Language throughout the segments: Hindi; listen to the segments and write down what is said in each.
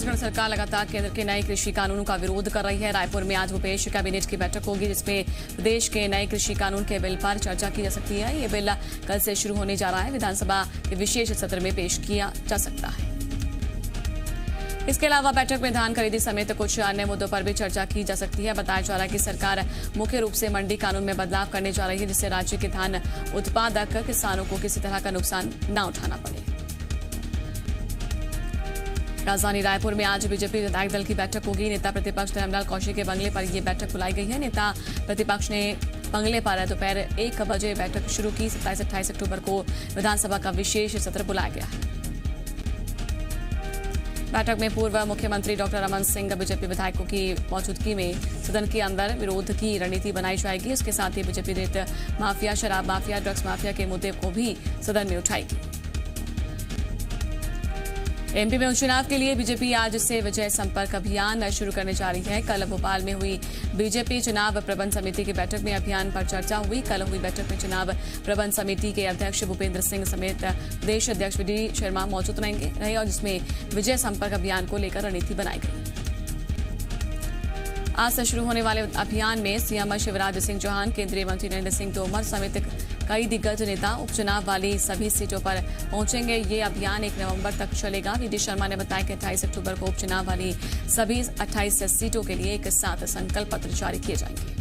छत्तीसगढ़ सरकार लगातार केंद्र के नए कृषि कानूनों का विरोध कर रही है। रायपुर में आज भूपेश कैबिनेट की बैठक होगी, जिसमें प्रदेश के नए कृषि कानून के बिल पर चर्चा की जा सकती है। ये बिल कल से शुरू होने जा रहा है, विधानसभा के विशेष सत्र में पेश किया जा सकता है। इसके अलावा बैठक में धान खरीदी समेत कुछ अन्य मुद्दों पर भी चर्चा की जा सकती है। बताया जा रहा है कि सरकार मुख्य रूप से मंडी कानून में बदलाव करने जा रही है, जिससे राज्य के धान उत्पादक किसानों को किसी तरह का नुकसान न उठाना पड़े। राजधानी रायपुर में आज बीजेपी विधायक दल की बैठक होगी। नेता प्रतिपक्ष धर्मलाल कौशिक के बंगले पर यह बैठक बुलाई गई है। नेता प्रतिपक्ष ने बंगले पर दोपहर 1 बजे बैठक शुरू की। 27-28 अक्टूबर को विधानसभा का विशेष सत्र बुलाया गया है। बैठक में पूर्व मुख्यमंत्री डॉक्टर रमन सिंह बीजेपी विधायकों की मौजूदगी में सदन के अंदर विरोध की रणनीति बनाई जाएगी। इसके साथ ही बीजेपी रेत माफिया, शराब माफिया, ड्रग्स माफिया के मुद्दे को भी सदन में उठाएगी। एमपी में उपचुनाव के लिए बीजेपी आज से विजय संपर्क अभियान शुरू करने जा रही है। कल भोपाल में हुई बीजेपी चुनाव प्रबंध समिति की बैठक में अभियान पर चर्चा हुई। कल हुई बैठक में चुनाव प्रबंध समिति के अध्यक्ष भूपेंद्र सिंह समेत प्रदेश अध्यक्ष वी शर्मा मौजूद रहे और जिसमें विजय संपर्क अभियान को लेकर रणनीति बनाई गई। आज से शुरू होने वाले अभियान में सीएम शिवराज सिंह चौहान, केंद्रीय मंत्री नरेंद्र सिंह तोमर समेत कई दिग्गज नेता उपचुनाव वाली सभी सीटों पर पहुंचेंगे। ये अभियान 1 नवंबर तक चलेगा। वी शर्मा ने बताया कि 28 अक्टूबर को उपचुनाव वाली सभी 28 सीटों के लिए एक साथ संकल्प पत्र जारी किए जाएंगे।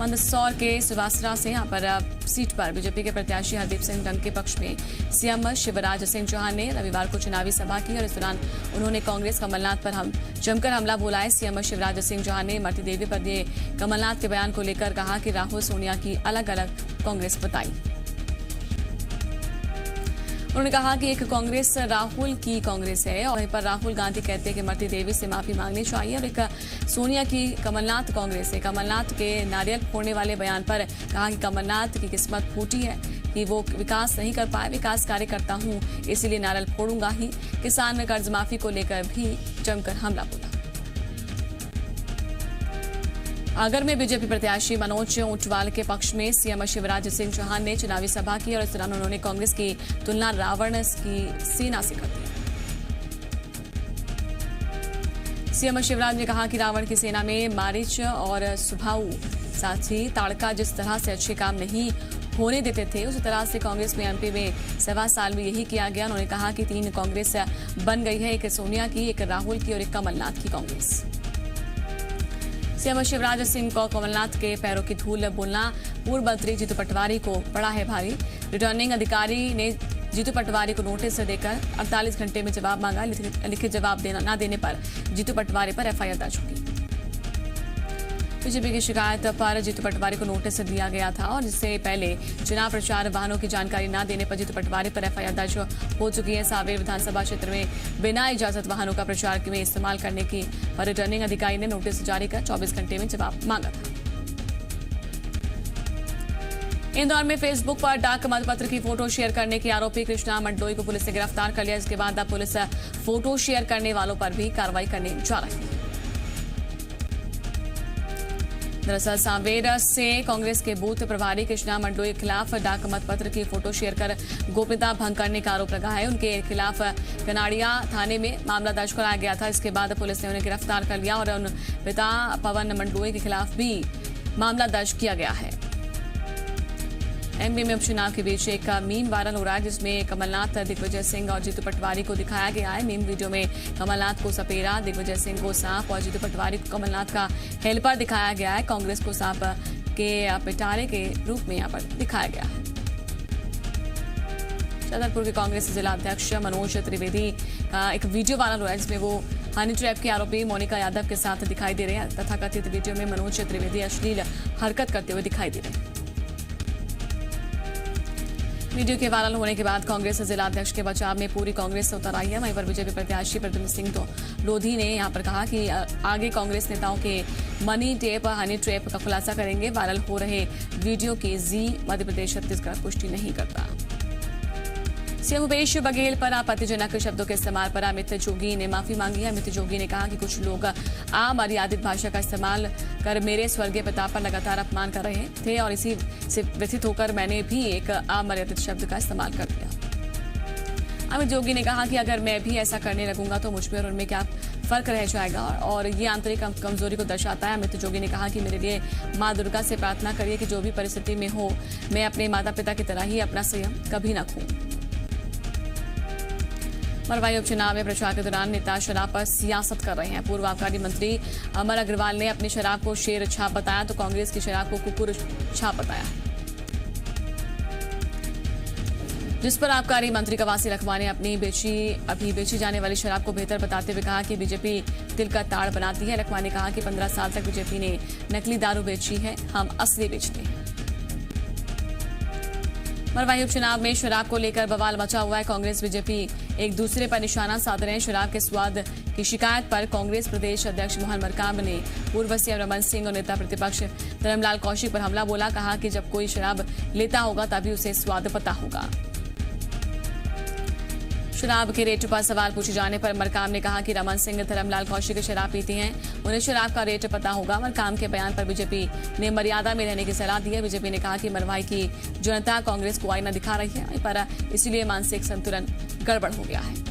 मंदसौर के सुवासरा से यहां पर सीट पर बीजेपी के प्रत्याशी हरदीप सिंह डंग के पक्ष में सीएम शिवराज सिंह चौहान ने रविवार को चुनावी सभा की और इस दौरान उन्होंने कांग्रेस कमलनाथ पर जमकर हमला बोला है। सीएम शिवराज सिंह चौहान ने इमरती देवी पर दिए कमलनाथ के बयान को लेकर कहा कि राहुल सोनिया की अलग अलग कांग्रेस बताई। उन्होंने कहा कि एक कांग्रेस राहुल की कांग्रेस है और वहीं पर राहुल गांधी कहते हैं कि इमरती देवी से माफी मांगनी चाहिए और एक सोनिया की कमलनाथ कांग्रेस है। कमलनाथ के नारियल फोड़ने वाले बयान पर कहा कि कमलनाथ की किस्मत फूटी है कि वो विकास नहीं कर पाए। विकास कार्य करता हूं, इसीलिए नारियल फोड़ूंगा ही। किसान कर्ज माफी को लेकर भी जमकर हमला बोला। आगर में बीजेपी प्रत्याशी मनोज ऊंटवाल के पक्ष में सीएम शिवराज सिंह चौहान ने चुनावी सभा की और इस दौरान उन्होंने कांग्रेस की तुलना रावण की सेना से कर दी। सीएम शिवराज ने कहा कि रावण की सेना में मारीच और सुभाऊ, साथ ही ताड़का जिस तरह से अच्छे काम नहीं होने देते थे, उसी तरह से कांग्रेस में एमपी में 1.25 साल में यही किया गया। उन्होंने कहा कि 3 कांग्रेस बन गई है, एक सोनिया की, एक राहुल की और एक कमलनाथ की कांग्रेस। सीएम शिवराज सिंह को कमलनाथ के पैरों की धूल बोलना पूर्व मंत्री जीतू पटवारी को पड़ा है भारी। रिटर्निंग अधिकारी ने जीतू पटवारी को नोटिस देकर 48 घंटे में जवाब मांगा। लिखित जवाब न देने पर जीतू पटवारी पर एफआईआर दर्ज होगी। बीजेपी की शिकायत पर जीतू पटवारी को नोटिस दिया गया था और जिससे पहले चुनाव प्रचार वाहनों की जानकारी न देने पर जीतू पटवारी पर एफआईआर दर्ज हो चुकी है। सांवेर विधानसभा क्षेत्र में बिना इजाजत वाहनों का प्रचार में इस्तेमाल करने की पर रिटर्निंग अधिकारी ने नोटिस जारी कर 24 घंटे में जवाब मांगा था। इंदौर में फेसबुक पर डाक मतपत्र की फोटो शेयर करने के आरोपी कृष्णा मंडलोई को पुलिस ने गिरफ्तार कर लिया। इसके बाद अब पुलिस फोटो शेयर करने वालों पर भी कार्रवाई करने जा रही है। दरअसल सांवेर से कांग्रेस के बूथ प्रभारी कृष्णा मंडलोई के खिलाफ डाक मतपत्र की फोटो शेयर कर गोपनीयता भंग करने का आरोप लगा है। उनके खिलाफ कनाड़िया थाने में मामला दर्ज कराया गया था। इसके बाद पुलिस ने उन्हें गिरफ्तार कर लिया और उन पिता पवन मंडलोई के खिलाफ भी मामला दर्ज किया गया है। एमपी में उपचुनाव के बीच एक मीम वायरल हो रहा है, जिसमें कमलनाथ, दिग्विजय सिंह और जीतू पटवारी को दिखाया गया है। मीम वीडियो में कमलनाथ को सपेरा, दिग्विजय सिंह को सांप और जीतू पटवारी को कमलनाथ का हेल्पर दिखाया गया है। कांग्रेस को सांप के पिटारे के रूप में यहाँ पर दिखाया गया है। छतरपुर के कांग्रेस जिला अध्यक्ष मनोज त्रिवेदी का एक वीडियो वायरल हुआ है, जिसमें वो हनी ट्रैप के आरोपी मोनिका यादव के साथ दिखाई दे रहे हैं। तथाकथित वीडियो में मनोज त्रिवेदी अश्लील हरकत करते हुए दिखाई दे रहे हैं। वीडियो के वायरल होने के बाद कांग्रेस जिला अध्यक्ष के बचाव में पूरी कांग्रेस उतर आई है। वहीं पर बीजेपी प्रत्याशी प्रद्युम्न सिंह लोधी ने यहां पर कहा कि आगे कांग्रेस नेताओं के मनी टेप, हनी ट्रैप का खुलासा करेंगे। वायरल हो रहे वीडियो की जी मध्य प्रदेश छत्तीसगढ़ पुष्टि नहीं करता। सीएम भूपेश बघेल पर आपत्तिजनक शब्दों के इस्तेमाल पर अमित जोगी ने माफी मांगी है। अमित जोगी ने कहा कि कुछ लोग अमर्यादित भाषा का इस्तेमाल कर मेरे स्वर्गीय पिता पर लगातार अपमान कर रहे थे और इसी से व्यथित होकर मैंने भी एक अमर्यादित शब्द का इस्तेमाल कर दिया। अमित जोगी ने कहा कि अगर मैं भी ऐसा करने लगूंगा तो मुझ में और उनमें क्या फर्क रह जाएगा और ये आंतरिक कमजोरी को दर्शाता है। अमित जोगी ने कहा कि मेरे लिए मां दुर्गा से प्रार्थना करिए कि जो भी परिस्थिति में हो मैं अपने माता पिता की तरह ही अपना संयम कभी न खो। मरवाही उपचुनाव में प्रचार के दौरान नेता शराब पर सियासत कर रहे हैं। पूर्व आबकारी मंत्री अमर अग्रवाल ने अपनी शराब को शेर छाप बताया तो कांग्रेस की शराब को कुकुर छाप बताया, जिस पर आबकारी मंत्री कवासी लखमा ने अभी बेची जाने वाली शराब को बेहतर बताते हुए कहा कि बीजेपी दिल का ताड़ बनाती है। लखमा ने कहा कि 15 साल तक बीजेपी ने नकली दारू बेची है, हम असली बेचते हैं। मरवाही उपचुनाव में शराब को लेकर बवाल मचा हुआ है। कांग्रेस बीजेपी एक दूसरे पर निशाना साध रहे हैं। शराब के स्वाद की शिकायत पर कांग्रेस प्रदेश अध्यक्ष मोहन मरकाम ने पूर्व सीएम रमन सिंह और नेता प्रतिपक्ष धर्मलाल कौशिक पर हमला बोला। कहा कि जब कोई शराब लेता होगा तभी उसे स्वाद पता होगा। शराब के रेट पर सवाल पूछे जाने पर मरकाम ने कहा कि रमन सिंह धर्मलाल कौशिक शराब पीती हैं, उन्हें शराब का रेट पता होगा। मरकाम के बयान पर बीजेपी ने मर्यादा में रहने की सलाह दी है। बीजेपी ने कहा कि मरवाही की जनता कांग्रेस को आईना दिखा रही है पर इसलिए मानसिक संतुलन गड़बड़ हो गया है।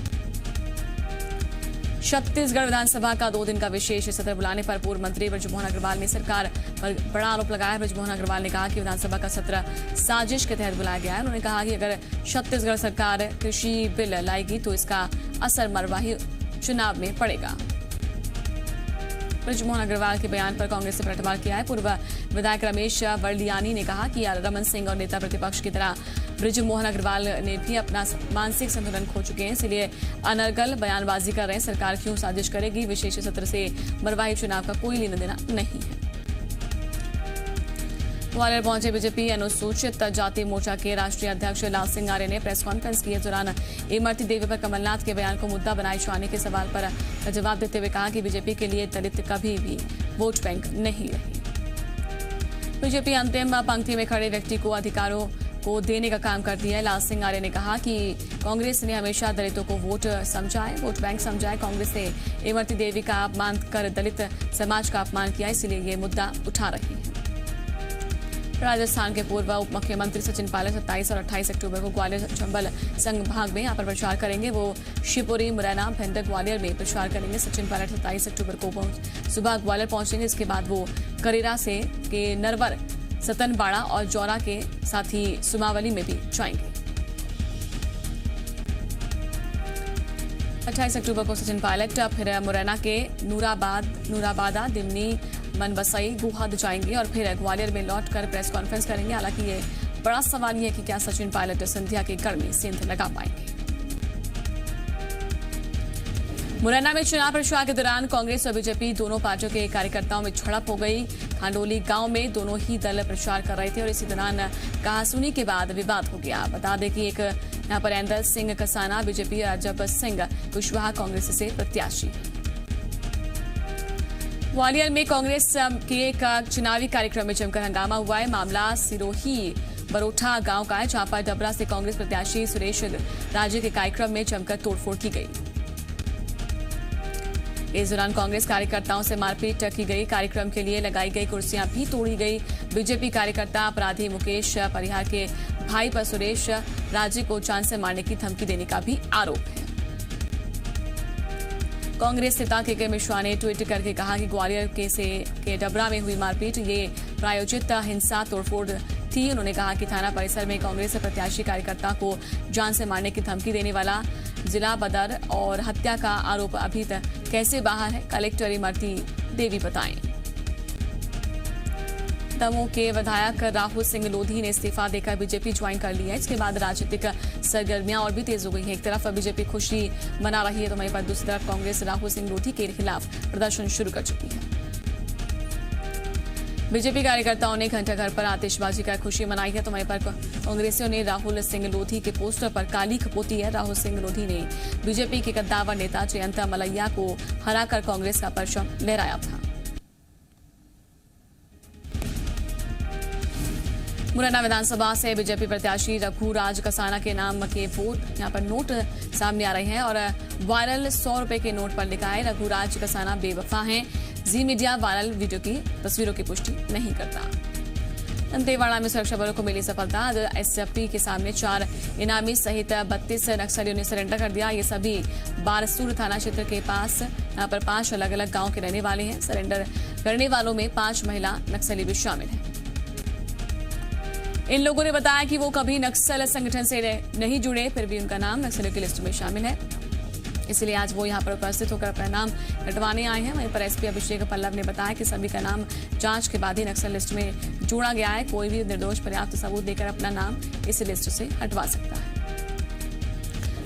छत्तीसगढ़ विधानसभा का 2 दिन का विशेष सत्र बुलाने पर पूर्व मंत्री बृजमोहन अग्रवाल ने सरकार पर बड़ा आरोप लगाया। बृजमोहन अग्रवाल ने कहा कि विधानसभा का सत्र साजिश के तहत बुलाया गया है। उन्होंने कहा कि अगर छत्तीसगढ़ सरकार कृषि बिल लाएगी तो इसका असर मरवाही चुनाव में पड़ेगा। बृजमोहन अग्रवाल के बयान पर कांग्रेस ने पलटवार किया है। पूर्व विधायक रमेश वर्लियानी ने कहा कि रमन सिंह और नेता प्रतिपक्ष की तरह बृजमोहन अग्रवाल ने भी अपना मानसिक संतुलन खो चुके हैं, इसलिए अनर्गल बयानबाजी कर रहे हैं। सरकार क्यों साजिश करेगी? विशेष सत्र से मरवाही चुनाव का कोई लेना देना नहीं है। ग्वालियर पहुंचे बीजेपी अनुसूचित जाति मोर्चा के राष्ट्रीय अध्यक्ष लाल सिंह आर्य ने प्रेस कॉन्फ्रेंस की। इस दौरान इमरती देवी पर कमलनाथ के बयान को मुद्दा बनाए जाने के सवाल पर जवाब देते हुए कहा कि बीजेपी के लिए दलित कभी भी वोट बैंक नहीं रही। बीजेपी अंतिम पंक्ति में खड़े व्यक्ति को अधिकारों को देने का काम करती है। लाल सिंह आर्य ने कहा कि कांग्रेस ने हमेशा दलितों को वोट बैंक समझा है। कांग्रेस ने इमरती देवी का अपमान कर दलित समाज का अपमान किया, इसलिए ये मुद्दा उठा रही है। राजस्थान के पूर्व उप मुख्यमंत्री सचिन पायलट 27 और 28 अक्टूबर को ग्वालियर चंबल संभाग में यहाँ पर प्रचार करेंगे। वो शिवपुरी, मुरैना, भिंड, ग्वालियर में प्रचार करेंगे। सचिन पायलट 27 अक्टूबर को सुबह ग्वालियर पहुंचेंगे। इसके बाद वो करेरा से के नरवर, सतनबाड़ा और जौरा के साथ ही सुमावली में भी जाएंगे। 28 अक्टूबर को सचिन पायलट फिर मुरैना के नूराबादा, दिमनी, मनबसई, गुहाद जाएंगे और फिर ग्वालियर में लौटकर प्रेस कॉन्फ्रेंस करेंगे। हालांकि ये बड़ा सवाल ये है कि क्या सचिन पायलट सिंधिया के गढ़ में सेंध लगा पाएंगे। मुरैना में चुनाव प्रचार के दौरान कांग्रेस और बीजेपी दोनों पार्टियों के कार्यकर्ताओं में झड़प हो गई। खांडोली गांव में दोनों ही दल प्रचार कर रहे थे और इसी दौरान कहासुनी के बाद विवाद हो गया। बता दें कि एक यहाँ पर ऐंदल सिंह कसाना बीजेपी, राजब सिंह कुशवाहा कांग्रेस से प्रत्याशी। ग्वालियर में कांग्रेस के एक चुनावी कार्यक्रम में जमकर हंगामा हुआ है। मामला सिरोही बरोठा गांव का है, जहां पर डबरा से कांग्रेस प्रत्याशी सुरेश राजे के कार्यक्रम में जमकर तोड़फोड़ की गई। इस दौरान कांग्रेस कार्यकर्ताओं से मारपीट की गई। कार्यक्रम के लिए लगाई गई कुर्सियां भी तोड़ी गई। बीजेपी कार्यकर्ता अपराधी मुकेश परिहार के भाई पर सुरेश राजे को जान से मारने की धमकी देने का भी आरोप है। कांग्रेस नेता के मिश्रा ने ट्वीट करके कहा कि ग्वालियर के डबरा में हुई मारपीट ये प्रायोजित हिंसा तोड़फोड़ थी। उन्होंने कहा कि थाना परिसर में कांग्रेस प्रत्याशी कार्यकर्ता को जान से मारने की धमकी देने वाला जिला बदर और हत्या का आरोप अभी तक कैसे बाहर है, कलेक्टर इमरती देवी बताएं। दमोह के विधायक राहुल सिंह लोधी ने इस्तीफा देकर बीजेपी ज्वाइन कर लिया है। इसके बाद राजनीतिक सरगर्मियां और भी तेज हो गई हैं। एक तरफ बीजेपी खुशी मना रही है तो वहीं पर दूसरी तरफ कांग्रेस राहुल सिंह लोधी के खिलाफ प्रदर्शन शुरू कर चुकी है। बीजेपी कार्यकर्ताओं ने घंटाघर पर आतिशबाजी कर खुशी मनाई है तो वहीं पर कांग्रेसियों ने राहुल सिंह लोधी के पोस्टर पर काली खपोती है। राहुल सिंह लोधी ने बीजेपी के कद्दावर नेता जयंत मलैया को हराकर कांग्रेस का परचम लहराया था। मुरैना विधानसभा से बीजेपी प्रत्याशी रघुराज कसाना के नाम के वोट यहाँ पर नोट सामने आ रहे हैं और वायरल 100 रुपए के नोट पर लिखा है रघुराज कसाना बेवफा हैं। जी मीडिया वायरल वीडियो की तस्वीरों की पुष्टि नहीं करता। दंतेवाड़ा में सुरक्षा बलों को मिली सफलता। एसपी के सामने 4 इनामी सहित 32 नक्सलियों ने सरेंडर कर दिया। ये सभी बारसूर थाना क्षेत्र के पास यहाँ पर 5 अलग अलग गांव के रहने वाले हैं। सरेंडर करने वालों में 5 महिला नक्सली भी शामिल हैं। इन लोगों ने बताया कि वो कभी नक्सल संगठन से नहीं जुड़े, फिर भी उनका नाम नक्सलियों की लिस्ट में शामिल है, इसलिए आज वो यहां पर उपस्थित होकर अपना नाम कटवाने आए हैं। वहीं पर एसपी अभिषेक पल्लव ने बताया कि सभी का नाम जांच के बाद ही नक्सल लिस्ट में जोड़ा गया है। कोई भी निर्दोष पर्याप्त सबूत देकर अपना नाम इस लिस्ट से हटवा सकता है।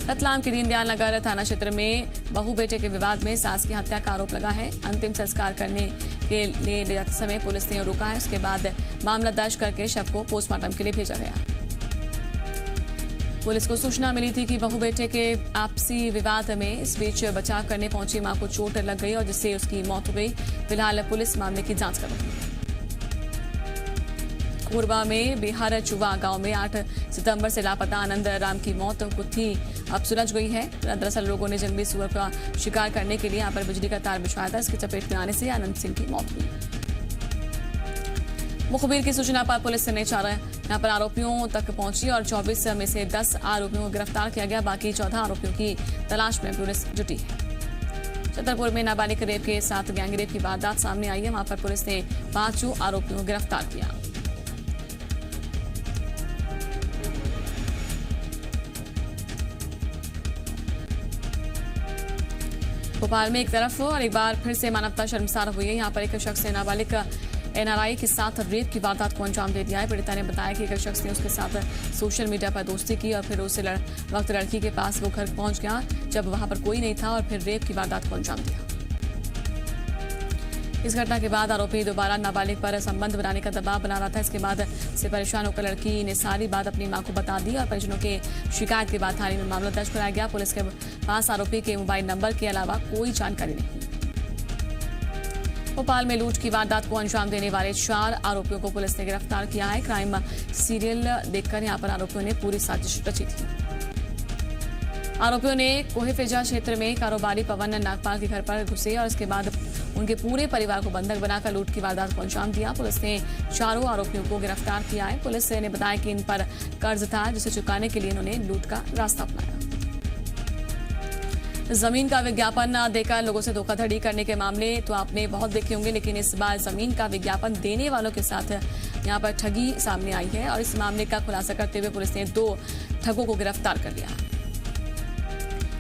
रतलाम के दीनदयाल नगर थाना क्षेत्र में बहू बेटे के विवाद में सास की हत्या का आरोप लगा है। अंतिम संस्कार करने के लिए ले जाते समय पुलिस ने रोका है। उसके बाद मामला दर्ज करके शव को पोस्टमार्टम के लिए भेजा गया। पुलिस को सूचना मिली थी कि बहू बेटे के आपसी विवाद में इस बीच बचाव करने पहुंची मां को चोट लग गई और जिससे उसकी मौत हो गई। फिलहाल पुलिस मामले की जांच कर रही है। कोरबा में बिहार चुवा गांव में 8 सितंबर से लापता आनंद राम की मौत गुत्थी अब सुलझ गई है। दरअसल लोगों ने जंगली सुअर का शिकार करने के लिए यहां पर बिजली का तार बिछाया था। इसकी चपेट में आने से आनंद सिंह की मौत हुई। मुखबिर की सूचना पर पुलिस ने 4 यहां पर आरोपियों तक पहुंची और 24 में से 10 आरोपियों को गिरफ्तार किया गया। बाकी 14 आरोपियों की तलाश में पुलिस जुटी है। छतरपुर में नाबालिग रेप के साथ गैंगरेप की वारदात सामने आई है। वहां पर पुलिस ने 5 आरोपियों को गिरफ्तार किया। भोपाल में एक तरफ और एक बार फिर से मानवता शर्मसार हुई है। यहाँ पर एक शख्स ने नाबालिग एनआरआई के साथ रेप की वारदात को अंजाम दे दिया है। पीड़िता ने बताया कि एक शख्स ने उसके साथ सोशल मीडिया पर दोस्ती की और फिर उसे वक्त लड़की के पास वो घर पहुंच गया जब वहां पर कोई नहीं था और फिर रेप की वारदात को अंजाम दिया। इस घटना के बाद आरोपी दोबारा नाबालिग पर संबंध बनाने का दबाव बना रहा था। इसके बाद से परेशान होकर लड़की ने सारी बात अपनी मां को बता दी और परिजनों के शिकायत के बाद थाने में मामला दर्ज कराया गया। पुलिस के पास आरोपी के मोबाइल नंबर के अलावा कोई जानकारी नहीं। भोपाल में लूट की वारदात को अंजाम देने वाले 4 आरोपियों को पुलिस ने गिरफ्तार किया है। क्राइम सीरियल देखकर यहां पर आरोपियों ने पूरी साजिश रची थी। आरोपियों ने कोहेफेजा क्षेत्र में कारोबारी पवन नागपाल के घर पर घुसे और इसके बाद उनके पूरे परिवार को बंधक बनाकर लूट की वारदात को अंजाम दिया। पुलिस ने 4 आरोपियों को गिरफ्तार किया है। पुलिस ने बताया कि इन पर कर्ज था जिसे चुकाने के लिए इन्होंने लूट का रास्ता अपनाया। जमीन का विज्ञापन देकर लोगों से धोखाधड़ी करने के मामले तो आपने बहुत देखे होंगे, लेकिन इस बार जमीन का विज्ञापन देने वालों के साथ यहां पर ठगी सामने आई है और इस मामले का खुलासा करते हुए पुलिस ने 2 ठगों को गिरफ्तार कर लिया।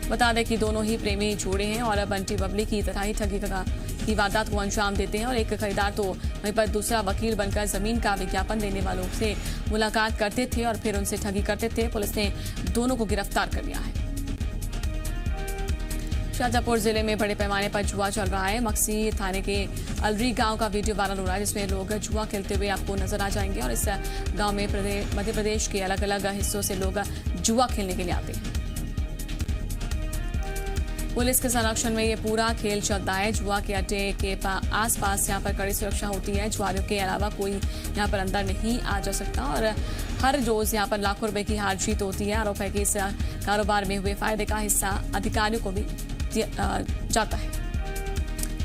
बता दें कि दोनों ही प्रेमी जोड़े हैं और बंटी बबली की तरह ही ठगी की वारदात को अंजाम देते हैं और एक खरीदार तो वहीं पर दूसरा वकील बनकर जमीन का विज्ञापन देने वालों से मुलाकात करते थे और फिर उनसे ठगी करते थे। पुलिस ने दोनों को गिरफ्तार कर लिया है। शाजापुर जिले में बड़े पैमाने पर जुआ चल रहा है। मक्सी थाने के अलरी गांव का वीडियो वायरल हो रहा है जिसमें लोग जुआ खेलते हुए आपको नजर आ जाएंगे और इस गांव में मध्य प्रदेश के अलग अलग हिस्सों से लोग जुआ खेलने के लिए आते हैं। पुलिस के संरक्षण में ये पूरा खेल चलता है। जुआ के अड्डे के आसपास यहाँ पर कड़ी सुरक्षा होती है। जुआरियों के अलावा कोई यहाँ पर अंदर नहीं आ जा सकता और हर रोज यहाँ पर लाखों रुपए की हार जीत होती है। आरोप है कि इस कारोबार में हुए फायदे का हिस्सा अधिकारियों को भी जाता है।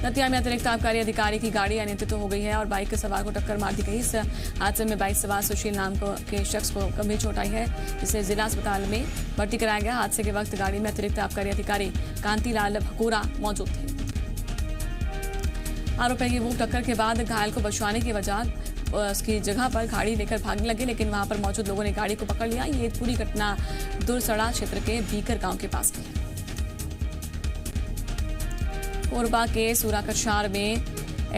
दतिया में अतिरिक्त आबकारी अधिकारी की गाड़ी अनियंत्रित हो गई है और बाइक सवार को टक्कर मार दी गई। इस हादसे में बाइक सवार सुशील नाम के शख्स को गंभीर चोट आई है जिसे जिला अस्पताल में भर्ती कराया गया। हादसे के वक्त गाड़ी में अतिरिक्त आबकारी अधिकारी कांतिलाल भकोरा मौजूद थे। आरोप है कि वो टक्कर के बाद घायल को बचवाने की वजह उसकी जगह पर गाड़ी लेकर भागने लगे, लेकिन वहां पर मौजूद लोगों ने गाड़ी को पकड़ लिया। ये पूरी घटना दुरसड़ा क्षेत्र के भीकर गांव के पास की है। कोरबा के सूराकछार में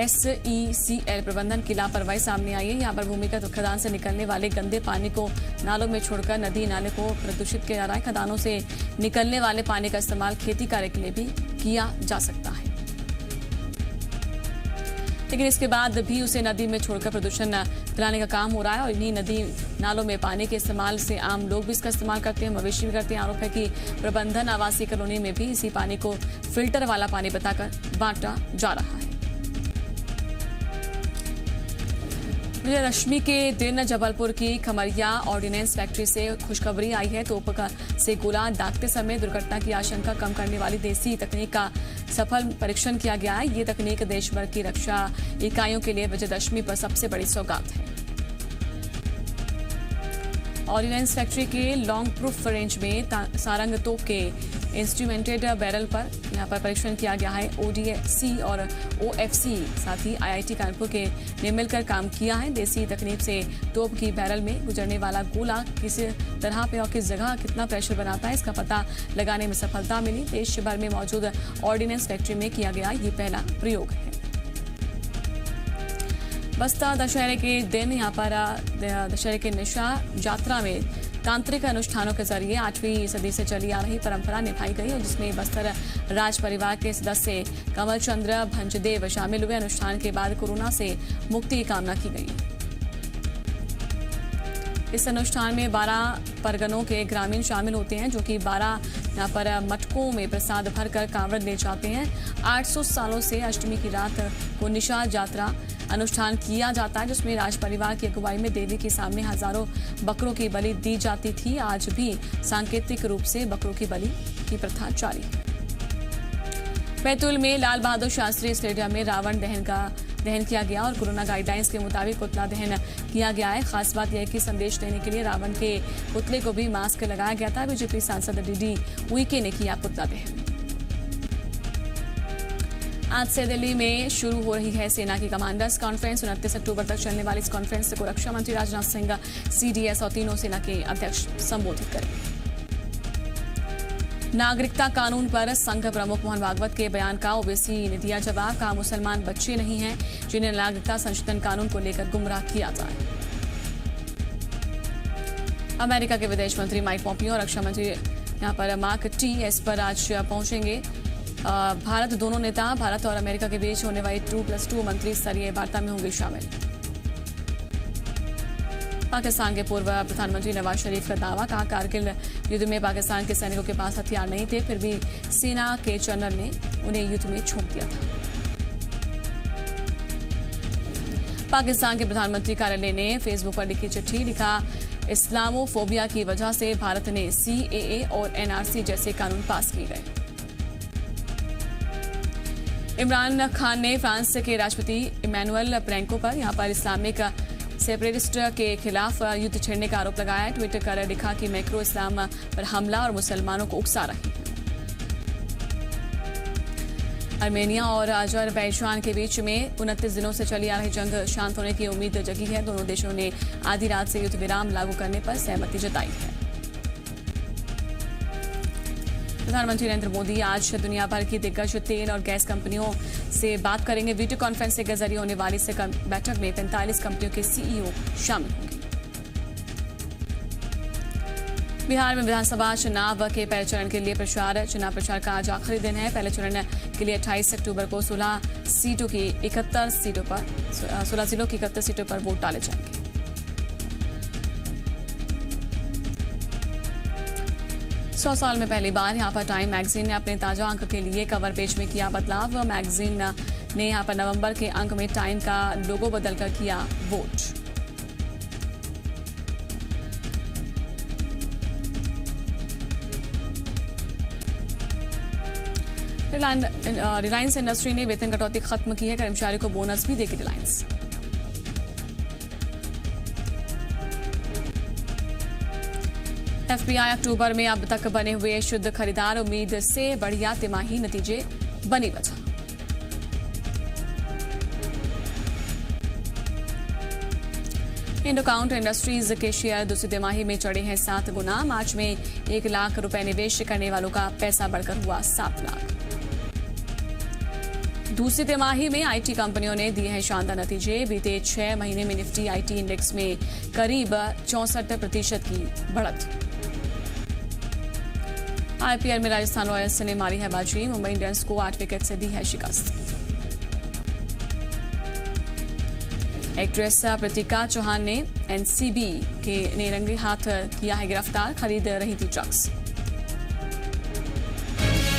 SECL प्रबंधन की लापरवाही सामने आई है। यहाँ पर भूमिगत खदान से निकलने वाले गंदे पानी को नालों में छोड़कर नदी नाले को प्रदूषित किया जा रहा है। खदानों से निकलने वाले पानी का इस्तेमाल खेती कार्य के लिए भी किया जा सकता है, लेकिन इसके बाद भी उसे नदी में छोड़कर प्रदूषण फैलाने का काम हो रहा है और इन्हीं नदी नालों में पानी के इस्तेमाल से आम लोग भी इसका इस्तेमाल करते हैं, मवेशी भी करते हैं। आरोप है कि प्रबंधन आवासीय कॉलोनी में भी इसी पानी को फिल्टर वाला पानी बताकर बांटा जा रहा है। विजयदशमी के दिन जबलपुर की खमरिया ऑर्डिनेंस फैक्ट्री से खुशखबरी आई है। तोप से गोला दागते समय दुर्घटना की आशंका कम करने वाली देसी तकनीक का सफल परीक्षण किया गया है। ये तकनीक देश भर की रक्षा इकाइयों के लिए विजयदशमी पर सबसे बड़ी सौगात है। ऑर्डिनेंस फैक्ट्री के लॉन्ग प्रूफ रेंज में सारंग तोप के इंस्ट्रूमेंटेड बैरल पर यहां पर परीक्षण किया गया है। ODC और OFC साथ ही IIT कानपुर के ने मिलकर काम किया है। देसी तकनीक से तोप की बैरल में गुजरने वाला गोला किस तरह पे और किस जगह कितना प्रेशर बनाता है, इसका पता लगाने में सफलता मिली। देश भर में मौजूद ऑर्डिनेंस फैक्ट्री में किया गया ये पहला प्रयोग है। बस्ता दशहरे के दिन यहाँ पर दशहरे के निशा यात्रा में तांत्रिक अनुष्ठानों के जरिए 8वीं सदी से चली आ रही परंपरा निभाई गई और जिसमें बस्तर राज परिवार के सदस्य कमल चंद्र भंजदेव शामिल हुए। अनुष्ठान के बाद कोरोना से मुक्ति की कामना की गई। इस अनुष्ठान में 12 परगनों के ग्रामीण शामिल होते हैं, जो कि 12 यहाँ पर मटकों में प्रसाद भरकर कांवड़ ले जाते हैं। 800 सालों से अष्टमी की रात को निशा यात्रा अनुष्ठान किया जाता है, जिसमें राज परिवार की अगुवाई में देवी के सामने हजारों बकरों की बलि दी जाती थी। आज भी सांकेतिक रूप से बकरों की बलि की प्रथा जारी है। बैतूल में लाल बहादुर शास्त्री स्टेडियम में रावण दहन किया गया और कोरोना गाइडलाइंस के मुताबिक पुतला दहन किया गया है। खास बात यह है कि संदेश देने के लिए रावण के पुतले को भी मास्क लगाया गया था। बीजेपी सांसद DD उइके ने किया पुतला दहन। आज से दिल्ली में शुरू हो रही है सेना की कमांडर्स कॉन्फ्रेंस। 29 अक्टूबर तक चलने वाली इस कॉन्फ्रेंस को रक्षा मंत्री राजनाथ सिंह, CDS और तीनों सेना के अध्यक्ष संबोधित करेंगे। नागरिकता कानून पर संघ प्रमुख मोहन भागवत के बयान का ओवैसी ने दिया जवाब। कहा, मुसलमान बच्चे नहीं हैं जिन्हें नागरिकता संशोधन कानून को लेकर गुमराह किया जाए। अमेरिका के विदेश मंत्री माइक पॉम्पियो और रक्षा मंत्री यहां पर मार्क टी एस पर आज पहुंचेंगे। भारत दोनों नेता भारत और अमेरिका के बीच होने वाली 2+2 मंत्री स्तरीय वार्ता में होंगे शामिल। पाकिस्तान के पूर्व प्रधानमंत्री नवाज शरीफ का दावा। कहा, कारगिल युद्ध में पाकिस्तान के सैनिकों के पास हथियार नहीं थे, फिर भी सेना के जनरल ने उन्हें युद्ध में झोंक दिया था। पाकिस्तान के प्रधानमंत्री कार्यालय ने फेसबुक पर लिखी चिट्ठी। लिखा, इस्लामोफोबिया की वजह से भारत ने CAA और NRC जैसे कानून पास किए गए। इमरान खान ने फ्रांस के राष्ट्रपति इमैनुअल फ्रैंको पर यहां पर इस्लामिक सेपरेटिस्ट के खिलाफ युद्ध छेड़ने का आरोप लगाया है। ट्वीट कर लिखा कि मैक्रो इस्लाम पर हमला और मुसलमानों को उकसा रही है। आर्मेनिया और अजरबैजान के बीच में 29 दिनों से चली आ रही जंग शांत होने की उम्मीद जगी है। दोनों देशों ने आधी रात से युद्ध विराम लागू करने पर सहमति जताई है। प्रधानमंत्री नरेंद्र मोदी आज दुनिया भर की दिग्गज तेल और गैस कंपनियों से बात करेंगे। वीडियो कॉन्फ्रेंसिंग के जरिए होने वाली इस बैठक में 45 कंपनियों के CEO शामिल होंगे। बिहार में विधानसभा चुनाव के पहले चरण के लिए चुनाव प्रचार का आज आखिरी दिन है। पहले चरण के लिए 28 अक्टूबर को 16 जिलों की 31 सीटों पर वोट डाले जाएंगे। सौ साल में पहली बार यहाँ पर टाइम मैगजीन ने अपने ताजा अंक के लिए कवर पेज में किया बदलाव। मैगजीन ने यहाँ पर नवंबर के अंक में टाइम का लोगो बदलकर किया वोट। रिलायंस इंडस्ट्री ने वेतन कटौती खत्म की है। कर्मचारियों को बोनस भी देगी रिलायंस। FBI अक्टूबर में अब तक बने हुए शुद्ध खरीदार उम्मीद से बढ़िया तिमाही नतीजे बनी वजह। इंडोकाउंट इंडस्ट्रीज के शेयर दूसरी तिमाही में चढ़े हैं 7 गुना। मार्च में 1 लाख रुपए निवेश करने वालों का पैसा बढ़कर हुआ 7 लाख। दूसरी तिमाही में IT कंपनियों ने दिए हैं शानदार नतीजे। बीते 6 महीने में निफ्टी IT इंडेक्स में करीब 64% की बढ़त। IPL में राजस्थान रॉयल्स ने मारी है बाजी। मुंबई इंडियंस को 8 विकेट से दी है शिकस्त। एक्ट्रेस प्रतिका चौहान ने NCB ने रंगे हाथ किया है गिरफ्तार। खरीद रही थी ड्रग्स।